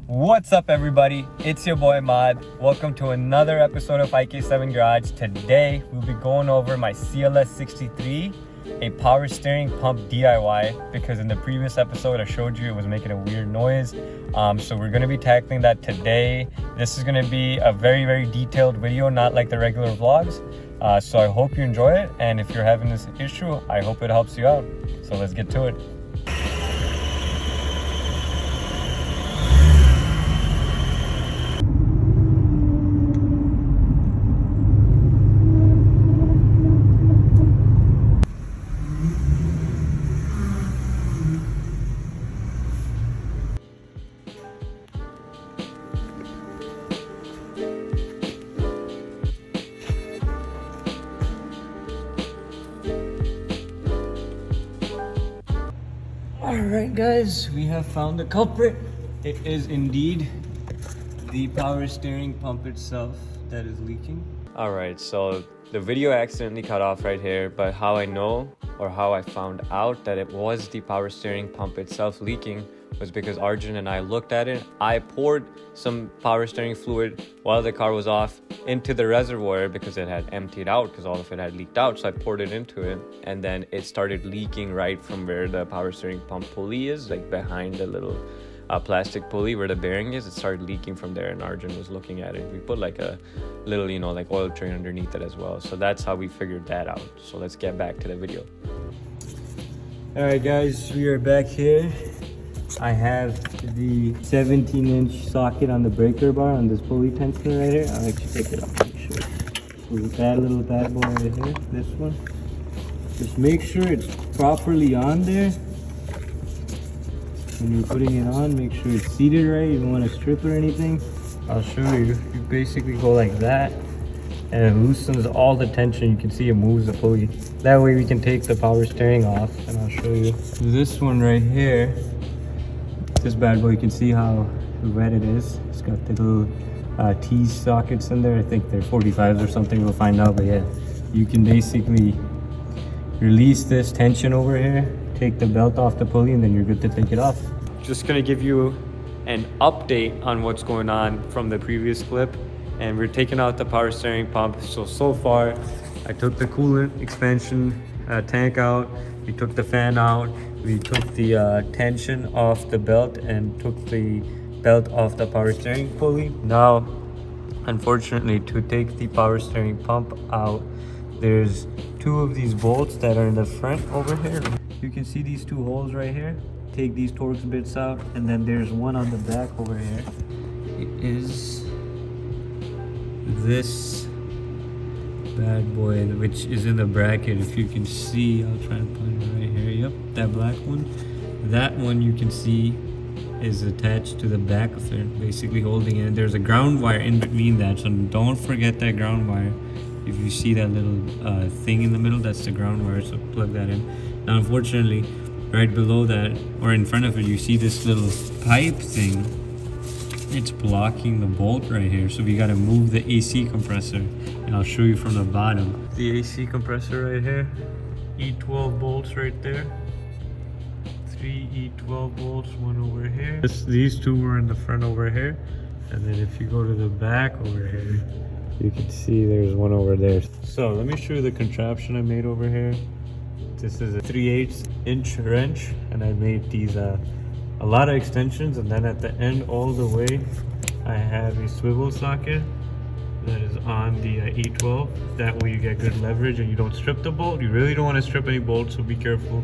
What's up, everybody? It's your boy Mod. Welcome to another episode of IK7 Garage. Today we'll be going over my CLS 63, a power steering pump DIY, because in the previous episode I showed you it was making a weird noise. So we're going to be tackling that today. This is going to be a very detailed video, not like the regular vlogs. So I hope you enjoy it, and if you're having this issue, I hope it helps you out. So let's get to it. Alright guys, we have found the culprit. It is indeed the power steering pump itself that is leaking. Alright, so the video accidentally cut off right here, but how I know or how I found out that it was the power steering pump itself leaking was because Arjun and I looked at it. I poured some power steering fluid while the car was off into the reservoir because it had emptied out, because all of it had leaked out. So I poured it into it, and then it started leaking right from where the power steering pump pulley is, like behind the little plastic pulley where the bearing is. It started leaking from there, and Arjun was looking at it. We put like a little, like oil drain underneath it as well. So that's how we figured that out. So let's get back to the video. All right guys, we are back here. I have the 17-inch socket on the breaker bar on this pulley tensioner right here. I'll actually take it off, make sure. So that little bad boy right here, this one. Just make sure it's properly on there. When you're putting it on, make sure it's seated right. You don't want to strip or anything. I'll show you. You basically go like that, and it loosens all the tension. You can see it moves the pulley. That way we can take the power steering off, and I'll show you. This one right here, this bad boy, you can see how wet it is. It's got the little T sockets in there. I think they're 45s or something, we'll find out. But yeah, you can basically release this tension over here, take the belt off the pulley, and then you're good to take it off. Just gonna give you an update on what's going on from the previous clip. And we're taking out the power steering pump. So far, I took the coolant expansion tank out. We took the fan out. We took the tension off the belt and took the belt off the power steering pulley. Now, unfortunately, to take the power steering pump out, there's two of these bolts that are in the front over here. You can see these two holes right here. Take these Torx bits out, and then there's one on the back over here. It is this bad boy, which is in the bracket. If you can see, I'll try and put it right here. Yep, that black one. That one you can see is attached to the back of it, basically holding it. There's a ground wire in between that, so don't forget that ground wire. If you see that little thing in the middle, that's the ground wire, so plug that in. Now unfortunately, right below that, or in front of it, you see this little pipe thing. It's blocking the bolt right here, so we gotta move the AC compressor, and I'll show you from the bottom. The AC compressor right here, E12 bolts right there. 3 E12 bolts, one over here. These two were in the front over here, and then if you go to the back over here, you can see there's one over there. So let me show you the contraption I made over here. This is a 3/8 inch wrench, and I made these a lot of extensions, and then at the end all the way I have a swivel socket that is on the E12. That way you get good leverage and you don't strip the bolt. You really don't want to strip any bolts, so be careful.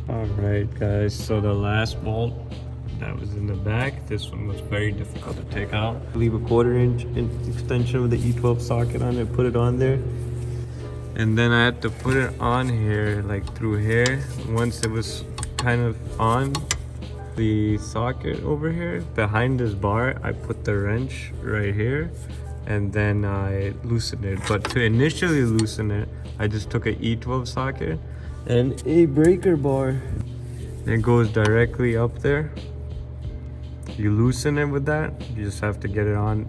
Alright guys, so the last bolt that was in the back, this one was very difficult to take out. Leave a 1/4 inch extension with the E12 socket on it, put it on there, and then I had to put it on here, like through here. Once it was kind of on the socket over here behind this bar, I put the wrench right here, and then I loosened it. But to initially loosen it, I just took a E12 socket and a breaker bar. It goes directly up there. You loosen it with that. You just have to get it on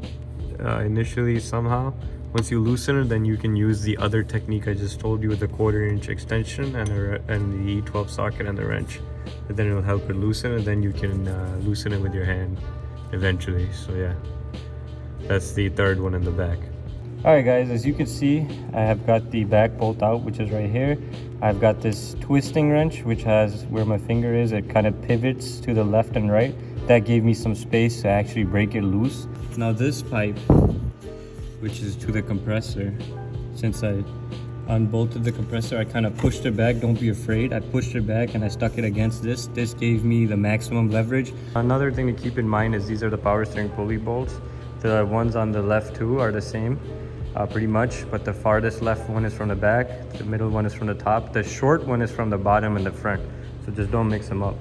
initially somehow. Once you loosen it, then you can use the other technique I just told you with the 1/4 inch extension and the E12 socket and the wrench. And then it'll help it loosen, and then you can loosen it with your hand. eventually. So yeah, that's the third one in the back. All right guys, as you can see, I have got the back bolt out, which is right here. I've got this twisting wrench, which has where my finger is, it kind of pivots to the left and right. That gave me some space to actually break it loose. Now this pipe, which is to the compressor, since I unbolted the compressor, I kind of pushed it back. Don't be afraid. I pushed it back and I stuck it against this. This gave me the maximum leverage. Another thing to keep in mind is these are the power steering pulley bolts. The ones on the left too are the same. Pretty much, but the farthest left one is from the back, the middle one is from the top, the short one is from the bottom and the front, so just don't mix them up.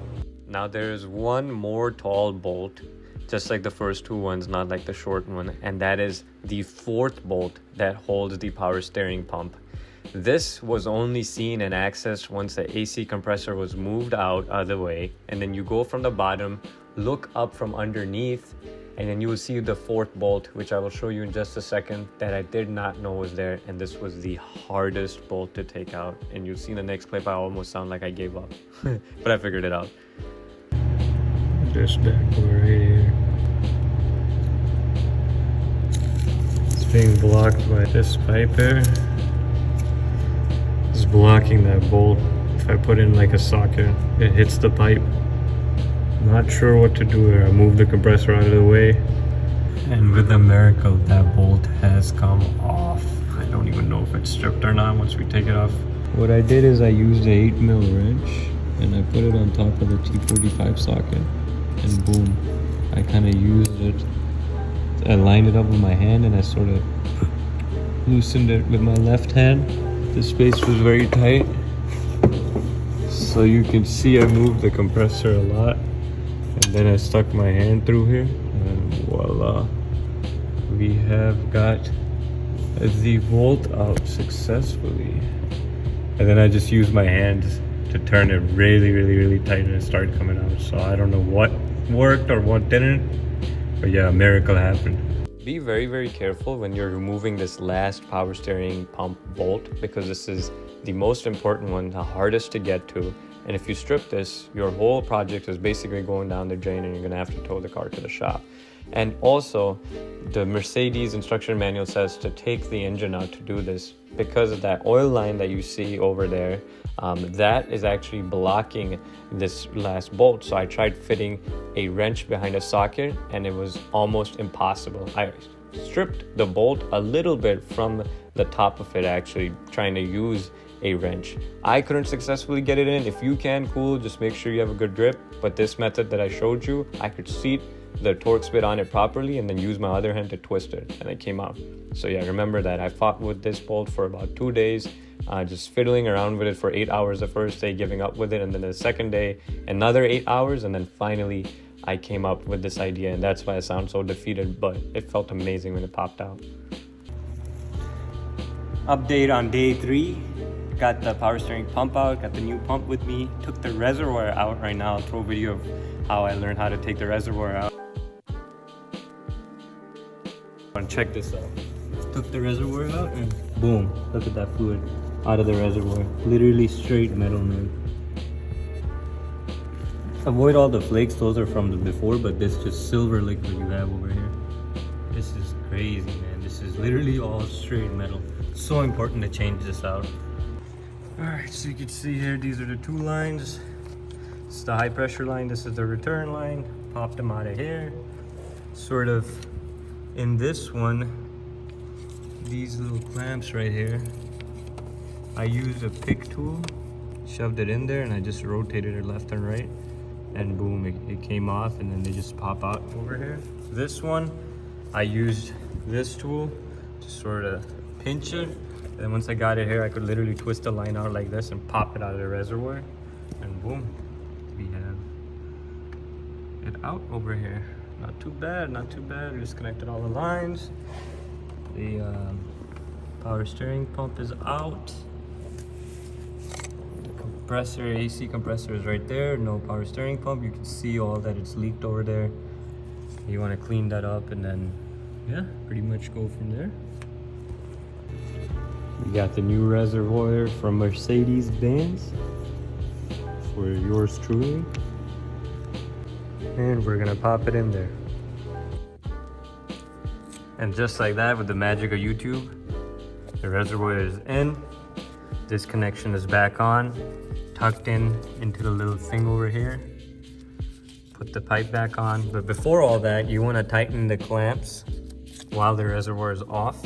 Now there's one more tall bolt, just like the first two ones, not like the short one, and that is the fourth bolt that holds the power steering pump. This was only seen and accessed once the AC compressor was moved out of the way, and then you go from the bottom, look up from underneath, and then you will see the fourth bolt, which I will show you in just a second, that I did not know was there. And this was the hardest bolt to take out. And you'll see in the next clip, I almost sound like I gave up, but I figured it out. This back one right here. It's being blocked by this pipe here. It's blocking that bolt. If I put in like a socket, it hits the pipe. Not sure what to do here. I moved the compressor out of the way, and with a miracle that bolt has come off. I don't even know if it's stripped or not once we take it off. What I did is I used an 8mm wrench and I put it on top of the T45 socket, and boom, I kind of used it. I lined it up with my hand and I sort of loosened it with my left hand. The space was very tight, so you can see I moved the compressor a lot. And then I stuck my hand through here, and voila, we have got the bolt out successfully. And then I just used my hand to turn it really tight, and it started coming out. So I don't know what worked or what didn't, but yeah, a miracle happened. Be very careful when you're removing this last power steering pump bolt, because this is the most important one, the hardest to get to. And if you strip this, your whole project is basically going down the drain, and you're gonna have to tow the car to the shop. And also, the Mercedes instruction manual says to take the engine out to do this, because of that oil line that you see over there, that is actually blocking this last bolt. So I tried fitting a wrench behind a socket, and it was almost impossible. I stripped the bolt a little bit from the top of it, actually trying to use a wrench. I couldn't successfully get it in. If you can, cool, just make sure you have a good grip. But this method that I showed you, I could seat the torque spit on it properly and then use my other hand to twist it, and it came out. So yeah, remember that. I fought with this bolt for about 2 days, just fiddling around with it for 8 hours the first day, giving up with it, and then the second day another 8 hours, and then finally I came up with this idea, and that's why I sound so defeated, but it felt amazing when it popped out. Update on day 3. Got the power steering pump out, got the new pump with me, took the reservoir out. Right now I'll throw a video of how I learned how to take the reservoir out. And check this out. Took the reservoir out and boom, look at that fluid out of the reservoir. Literally straight metal, man. Avoid all the flakes, those are from the before, but this just silver liquid you have over here. This is crazy, man. This is literally all straight metal. So important to change this out. Alright, so you can see here, these are the two lines. This is the high pressure line, this is the return line. Popped them out of here. Sort of in this one, these little clamps right here, I used a pick tool, shoved it in there, and I just rotated it left and right, and boom, it came off, and then they just pop out over here. This one, I used this tool to sort of pinch it. And once I got it here, I could literally twist the line out like this and pop it out of the reservoir, and boom, we have it out over here. Not too bad, not too bad. We disconnected all the lines. The power steering pump is out. The compressor, AC compressor is right there. No power steering pump. You can see all that it's leaked over there. You want to clean that up, and then yeah, pretty much go from there. We got the new reservoir from Mercedes-Benz for yours truly, and we're gonna pop it in there. And just like that, with the magic of YouTube, the reservoir is in. This connection is back on, tucked in into the little thing over here. Put the pipe back on. But before all that, you want to tighten the clamps while the reservoir is off.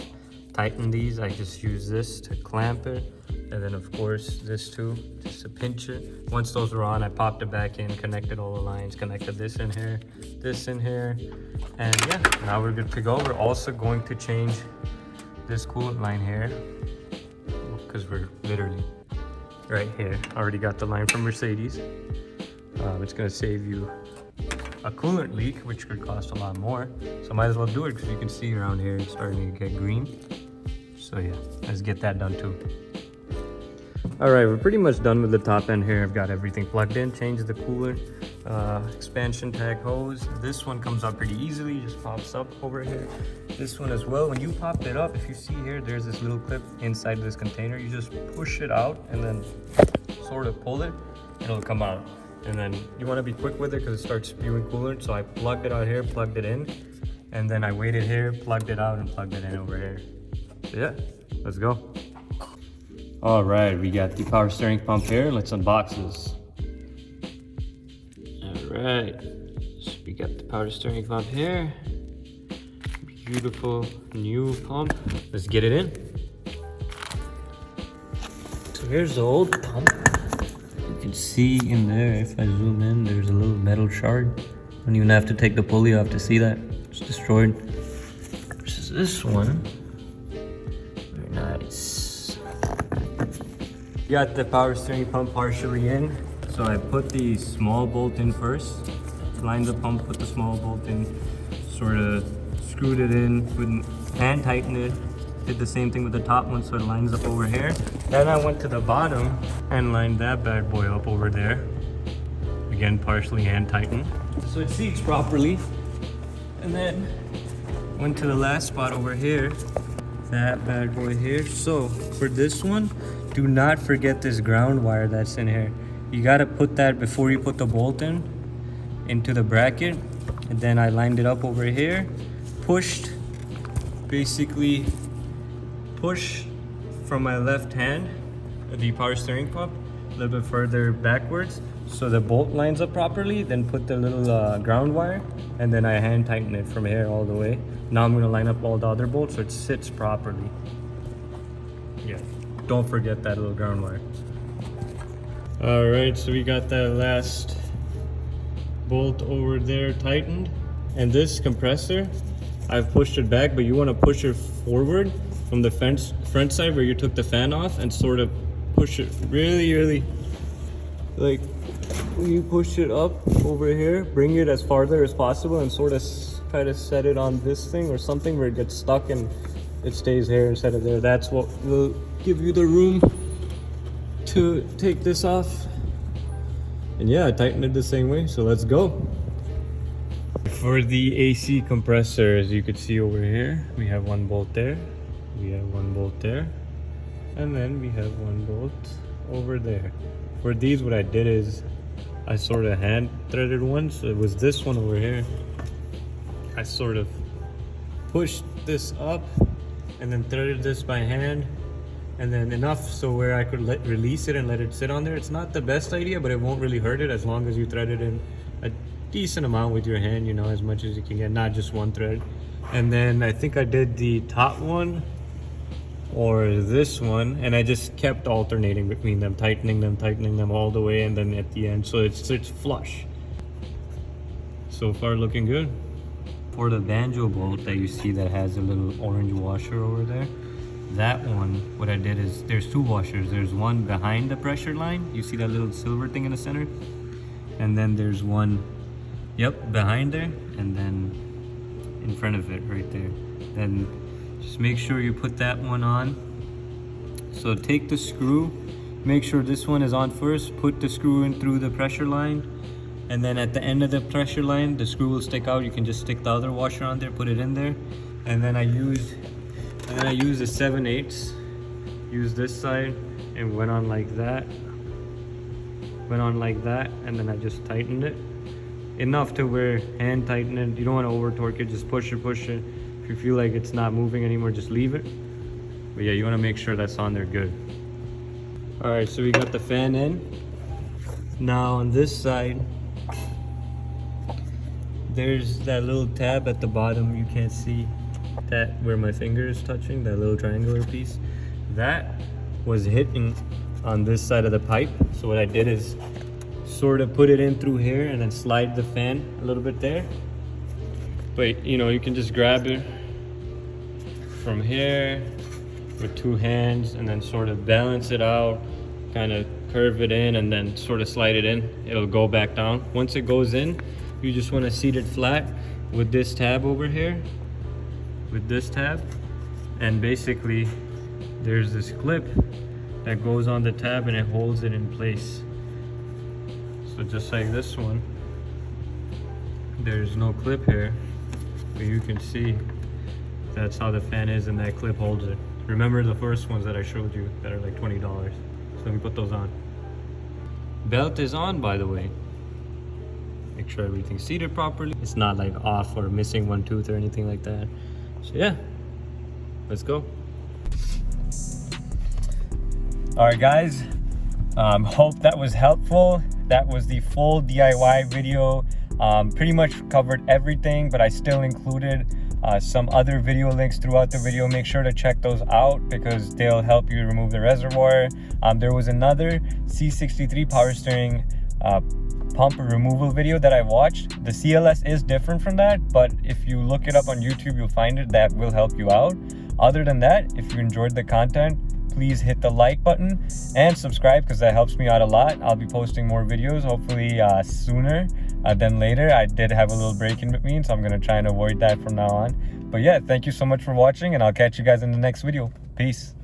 Tighten these. I just use this to clamp it. And then of course this too, just to pinch it. Once those were on, I popped it back in, connected all the lines, connected this in here, and yeah, now we're good to go. We're also going to change this coolant line here, because we're literally right here. Already got the line from Mercedes. It's gonna save you a coolant leak, which could cost a lot more. So might as well do it, because you can see around here it's starting to get green. So yeah, let's get that done too. All right, we're pretty much done with the top end here. I've got everything plugged in, changed the coolant, expansion tag hose. This one comes up pretty easily, just pops up over here. This one as well, when you pop it up, if you see here, there's this little clip inside this container. You just push it out and then sort of pull it, and it'll come out. And then you want to be quick with it because it starts spewing coolant. So I plugged it out here, plugged it in, and then I waited here, plugged it out, and plugged it in over here. So yeah, let's go. All right, we got the power steering pump here. Let's unbox this. All right, so we got the power steering pump here. Beautiful new pump. Let's get it in. So here's the old pump. You can see in there, if I zoom in, there's a little metal shard. Don't even have to take the pulley off to see that. It's destroyed. Versus this one. Very nice. Got the power steering pump partially in. So I put the small bolt in first. Lined the pump, put the small bolt in. Sort of screwed it in, hand tightened it. Did the same thing with the top one so it lines up over here. Then I went to the bottom and lined that bad boy up over there. Again, partially hand tightened, so it seats properly. And then went to the last spot over here, that bad boy here. So for this one, do not forget this ground wire that's in here. You gotta put that before you put the bolt in, into the bracket. And then I lined it up over here, pushed, basically push from my left hand, the power steering pump, a little bit further backwards so the bolt lines up properly, then put the little ground wire, and then I hand tighten it from here all the way. Now I'm gonna line up all the other bolts so it sits properly. Yeah, don't forget that little ground wire. All right, so we got that last bolt over there tightened. And this compressor, I've pushed it back, but you wanna push it forward from the front side where you took the fan off, and sort of push it really, like when you push it up over here, bring it as farther as possible and sort of try to set it on this thing or something where it gets stuck and it stays here instead of there. That's what will give you the room to take this off. And yeah, I tightened it the same way, so let's go. For the AC compressor, as you could see over here, we have one bolt there, we have one bolt there, and then we have one bolt over there. For these, what I did is I sort of hand threaded one, so it was this one over here. I sort of pushed this up and then threaded this by hand, and then enough so where I could release it and let it sit on there. It's not the best idea, but it won't really hurt it as long as you thread it in a decent amount with your hand, you know, as much as you can get, not just one thread. And then I think I did the top one or this one, and I just kept alternating between them, tightening them all the way, and then at the end, so it sits flush. So far looking good. For the banjo bolt that you see that has a little orange washer over there, that one, what I did is there's two washers. There's one behind the pressure line. You see that little silver thing in the center? And then there's one, yep, behind there, and then in front of it right there. Then just make sure you put that one on. So take the screw, make sure this one is on first, put the screw in through the pressure line, and then at the end of the pressure line, the screw will stick out. You can just stick the other washer on there, put it in there. And then I used a 7/8, used this side and went on like that, and then I just tightened it enough to where hand tighten it. You don't want to over torque it, just push it, If you feel like it's not moving anymore, just leave it. But yeah, you want to make sure that's on there good. All right, so we got the fan in. Now on this side, there's that little tab at the bottom. You can't see that where my finger is touching, that little triangular piece. That was hitting on this side of the pipe. So what I did is sort of put it in through here and then slide the fan a little bit there. But you know, you can just grab it from here with two hands and then sort of balance it out, kind of curve it in and then sort of slide it in. It'll go back down. Once it goes in, you just want to seat it flat with this tab over here, with this tab, and basically there's this clip that goes on the tab and it holds it in place. So just like this one, there's no clip here, but you can see that's how the fan is and that clip holds it. Remember the first ones that I showed you that are like $20. So let me put those on. Belt is on, by the way. Make sure everything's seated properly. It's not like off or missing one tooth or anything like that. So yeah, let's go. All right guys, hope that was helpful. That was the full DIY video. Pretty much covered everything, but I still included some other video links throughout the video. Make sure to check those out because they'll help you remove the reservoir. There was another C63 power steering pump removal video that I watched. The CLS is different from that, but if you look it up on YouTube, you'll find it. That will help you out. Other than that, if you enjoyed the content, please hit the like button and subscribe because that helps me out a lot. I'll be posting more videos, hopefully sooner than later. I did have a little break in between, so I'm going to try and avoid that from now on. But yeah, thank you so much for watching, and I'll catch you guys in the next video. Peace.